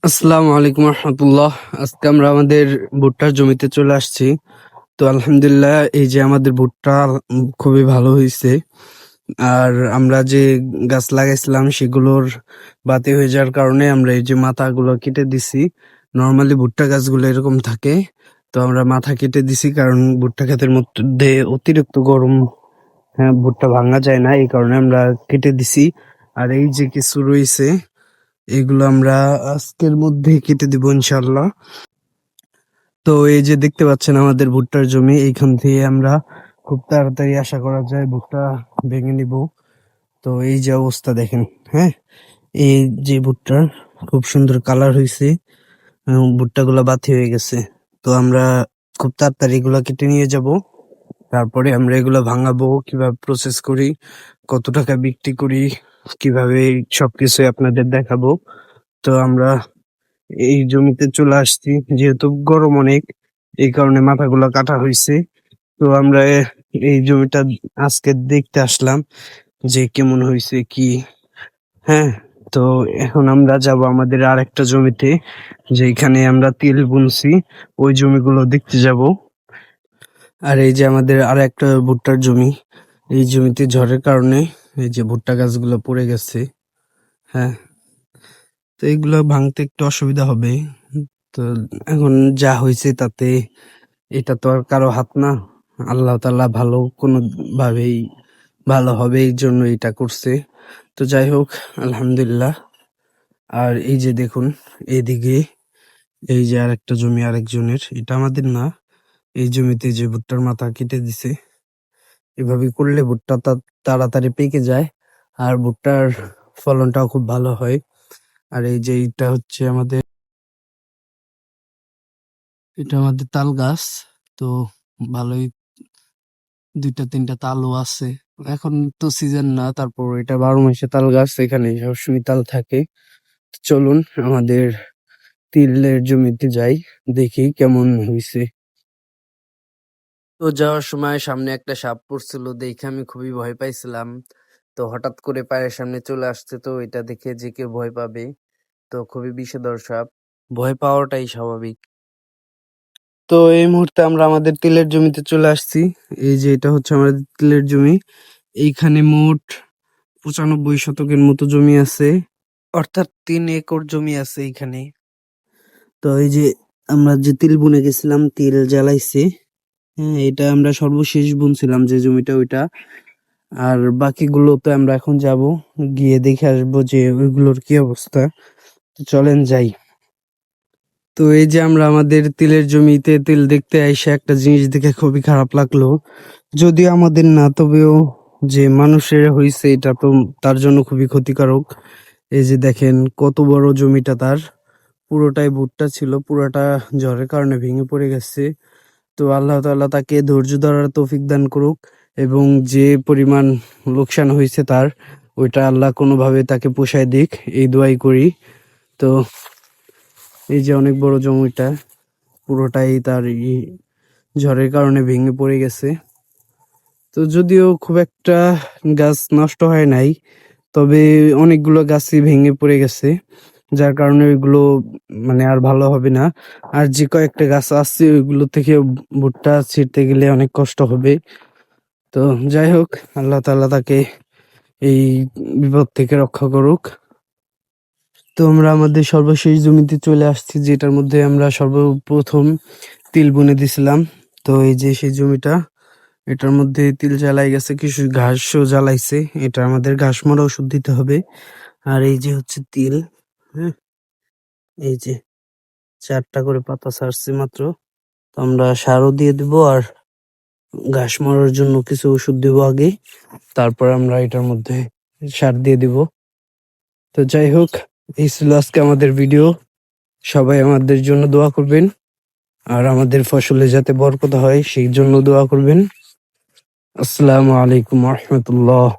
আসসালামু আলাইকুম রহমতুল্লাহ। আজকে আমরা আমাদের ভুট্টার জমিতে চলে আসছি। তো আলহামদুলিল্লাহ, এই যে আমাদের ভুট্টা খুবই ভালো হয়েছে। আর আমরা যে গাছ লাগাইছিলাম সেগুলোর বাতি হয়ে যাওয়ার কারণে আমরা এই যে মাথাগুলো কেটে দিছি। নর্মালি ভুট্টা গাছগুলো এরকম থাকে, তো আমরা মাথা কেটে দিছি কারণ ভুট্টা ক্ষেতের মধ্যে অতিরিক্ত গরম, হ্যাঁ, ভুট্টা ভাঙা যায় না, এই কারণে আমরা কেটে দিছি। আর এই যে কিছু রয়েছে, এগুলো আমরা আজকের মধ্যে কেটে দিব ইনশাল্লাহ। তো এই যে দেখতে পাচ্ছেন আমাদের ভুট্টার জমি, এইখান থেকে আমরা খুব তাড়াতাড়ি আশা করা যায় ভুট্টা ভেঙে নিব। তো এই যে অবস্থা দেখেন, হ্যাঁ, এই যে ভুট্টার খুব সুন্দর কালার হয়েছে এবং ভুট্টাগুলো বাতি হয়ে গেছে। তো আমরা খুব তাড়াতাড়ি এগুলা কেটে নিয়ে যাব। তারপরে আমরা এগুলো ভাঙাবো, কিভাবে প্রসেস করি, কত টাকা বিক্রি করি, কিভাবে সবকিছু আপনাদের দেখাবো। তো আমরা এই জমিতে চলে আসছি, যেহেতু গরম অনেক, এই কারণে মাথাগুলো কাটা হয়েছে। তো আমরা এই জমিটা আজকে দেখতে আসলাম যে কেমন হয়েছে কি। হ্যাঁ, তো এখন আমরা যাব আমাদের আরেকটা জমিতে, যেখানে আমরা তিল বুনছি, ওই জমিগুলো দেখতে যাব। আর এই যে আমাদের আর একটা ভুট্টার জমি, এই জমিতে ঝড়ের কারণে এই যে ভুট্টা গাছগুলো পড়ে গেছে। হ্যাঁ, তো এগুলো ভাঙতে একটু অসুবিধা হবে। তো এখন যা হয়েছে তাতে এটা তো আর কারো হাত না, আল্লাহ তাআলা ভালো কোনো ভাবেই ভালো হবে এই জন্য এটা করছে। তো যাই হোক, আলহামদুলিল্লাহ। আর এই যে দেখুন, এইদিকে এই যে আরেকটা জমি আরেকজনের, এটা আমাদের না। এই জমিতে যে ভুট্টার মাথা কেটে দিছে, এভাবে করলে ভুট্টা তাড়াতাড়ি পেকে যায় আর ভুট্টার ফলনটাও খুব ভালো হয়। আর এই যে এটা আমাদের তাল গাছ। তো ভালোই ২টা-৩টা তালও আছে। এখন তো সিজন না, তারপর এটা ১২ মাসে তাল গাছ, এখানে সবসময় তাল থাকে। চলুন আমাদের তিলের জমিতে যাই, দেখি কেমন হইছে। তো যাওয়ার সময় সামনে একটা সাপ পড়ছিল, দেখে আমি খুবই ভয় পাইছিলাম। তো হঠাৎ করে পায়ের সামনে চলে আসছে, তো এটা দেখে যে কেউ ভয় পাবে। তো খুবই বিষধর সাপ, ভয় পাওয়াটাই স্বাভাবিক। তো এই মুহূর্তে আমরা আমাদের তিলের জমিতে চলে আসছি। এই যে এটা হচ্ছে আমাদের তিলের জমি। এইখানে মোট ৯৫ শতকের মতো জমি আছে, অর্থাৎ ৩ একর জমি আছে এইখানে। তো এই যে আমরা যে তিল বুনে গেছিলাম, তিল জ্বালাইছে। হ্যাঁ, এটা আমরা সর্বশেষ বুনছিলাম যে জমিটা, ওইটা। আর বাকিগুলোতে আমরা এখন যাব, গিয়ে দেখে আসবো যে ওইগুলোর কি অবস্থা। তো চলেন যাই। তো এই যে আমরা আমাদের তিলের জমিতে তিল দেখতে আইসা একটা জিনিস দেখে খুবই খারাপ লাগলো। যদিও আমাদের না, তবেও যে মানুষের হইছে এটা তো তার জন্য খুবই ক্ষতিকারক। এই যে দেখেন কত বড় জমিটা তার, পুরোটাই ভুট্টা ছিল, পুরোটা ঝড়ের কারণে ভেঙে পড়ে গেছে। তো আল্লাহ তাআলা তাকে ধৈর্য ধরার তৌফিক দান করুক, এবং যে পরিমাণ লোকসান হয়েছে তার, ওইটা আল্লাহ কোনোভাবে তাকে পোষায় দিক, এই দোয়াই করি। তো এই যে অনেক বড় জমিটা, পুরোটাই তার ঝড়ের কারণে ভেঙে পড়ে গেছে। তো যদিও খুব একটা গাছ নষ্ট হয় নাই, তবে অনেকগুলো গাছই ভেঙে পড়ে গেছে, যার কারণে ওইগুলো মানে আর ভালো হবে না। আর যে কয়েকটা গাছ আছে ওইগুলো থেকে ভুট্টা ছিঁড়তে গেলে অনেক কষ্ট হবে। তো যাই হোক, আল্লাহ তাআলা তাকে এই বিপদ থেকে রক্ষা করুক। তো আমরা আমাদের সর্বশেষ জমিতে চলে আসছি, যেটার মধ্যে আমরা সর্বপ্রথম তিল বুনে দিছিলাম। তো এই যে সেই জমিটা, এটার মধ্যে তিল জ্বালাই গেছে, কিছু ঘাসও জ্বালাইছে, এটা আমাদের ঘাস মারা ওষুধ দিতে হবে। আর এই যে হচ্ছে তিল, হ্যাঁ, এই যে ৪টা করে পাতা ছাড়ছে মাত্র। তো আমরা সারও দিয়ে দিব, আর ঘাস মারার জন্য কিছু ওষুধ দিব আগে, তারপর আমরা এটার মধ্যে সার দিয়ে দিব। তো যাই হোক, এই ছিল আজকে আমাদের ভিডিও। সবাই আমাদের জন্য দোয়া করবেন, আর আমাদের ফসলে যাতে বরকত হয় সেই জন্য দোয়া করবেন। আসসালামু আলাইকুম রহমতুল্লাহ।